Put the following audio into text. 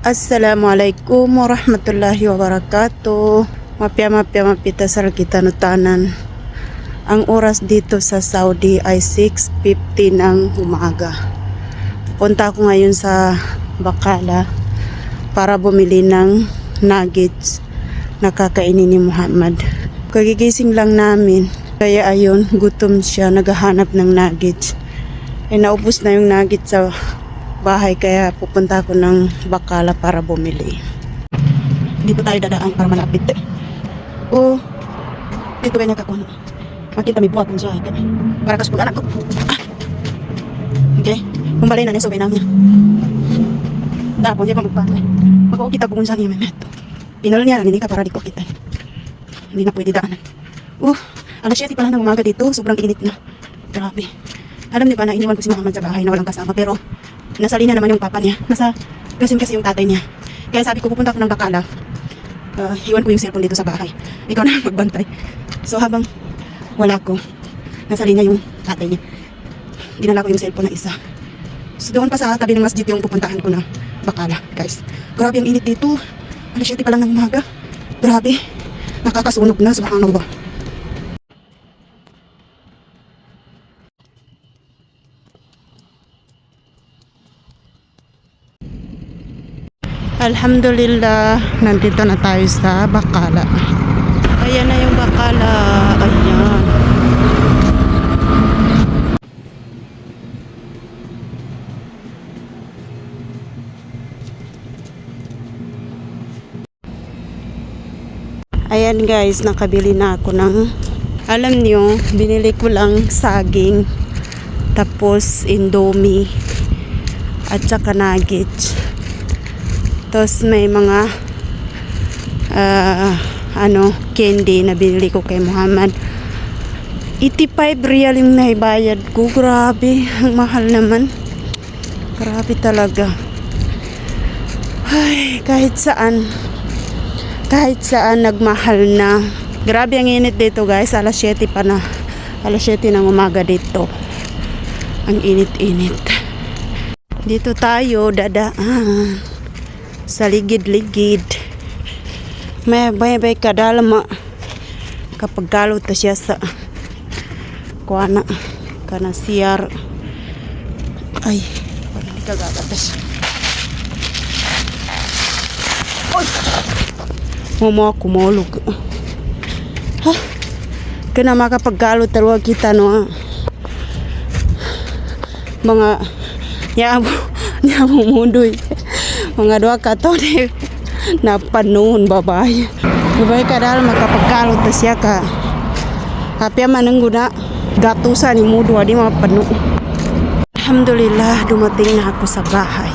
Assalamualaikum warahmatullahi wabarakatuh. Mapya-mapita sa kita nutanan. Ang oras dito sa Saudi ay 6:50 ng umaga. Punta ako ngayon sa Bakala para bumili ng nuggets na kakainin ni Muhammad. Kagigising lang namin. Kaya ayun, gutom siya, naghahanap ng nuggets. Naubos na yung nuggets sa bahay, kaya pupunta ako ng Bakala para bumili. Dito tayo dadaan para malapit. Oh, dito ba nakakuha? Makita may buhat ng siya. Para kasukulan ako. Okay, kumbalay na niya, sobay namin. Tapos niya pa magpatay. Magkakita ko kung saan yung memet. Pinol niya, narinig ka para di ko kita. Hindi na pwede daanan. Alas 7 pala ng umaga dito, sobrang init na. Grabe. Alam niyo ba na iniwan ko si Muhammad sa bahay na walang kasama, pero nasa linya naman yung papa niya. Nasa gasim kasi yung tatay niya. Kaya sabi ko, pupunta ako ng Bakala. Iwan ko yung cellphone dito sa bahay. Ikaw na magbantay. So habang wala ko, nasa linya yung tatay niya. Dinala ko yung cellphone na isa. So doon pa sa tabi ng masjid yung pupuntahan ko ng Bakala, guys. Grabe ang init dito. Alas 7 pa lang ng umaga. Grabe. Nakakasunog na. Subhanallah. Alhamdulillah, nandito na tayo sa Bakala. Ayan na yung Bakala. Ayan. Ayan guys, nakabili na ako ng, alam nyo, binili ko lang saging, tapos indomie, at saka nuggets. Tapos may mga candy na binili ko kay Muhammad. 85 real yung naibayad ko. Grabe, ang mahal naman. Grabe talaga. Ay, kahit saan nagmahal na. Grabe ang init dito guys. Alas 7 pa na. Alas 7 ng umaga dito. Ang init-init. Dito tayo dadaan sa ligid-ligid. May bay kadalama kapag galot ta siya sa kuana kana siyar. Ay, wala ni kagagatas. Oy, mo kumulog. Ha, kana makapaggalot tarwa kita no. Mga yabo mundoy. Mga dua kato na panuhon babae. Babae ka dahil makapagkalot na siya ka. Kapya mananggo na gatusan ni mo dua di mapanu. Alhamdulillah, dumating na ako sa bahay.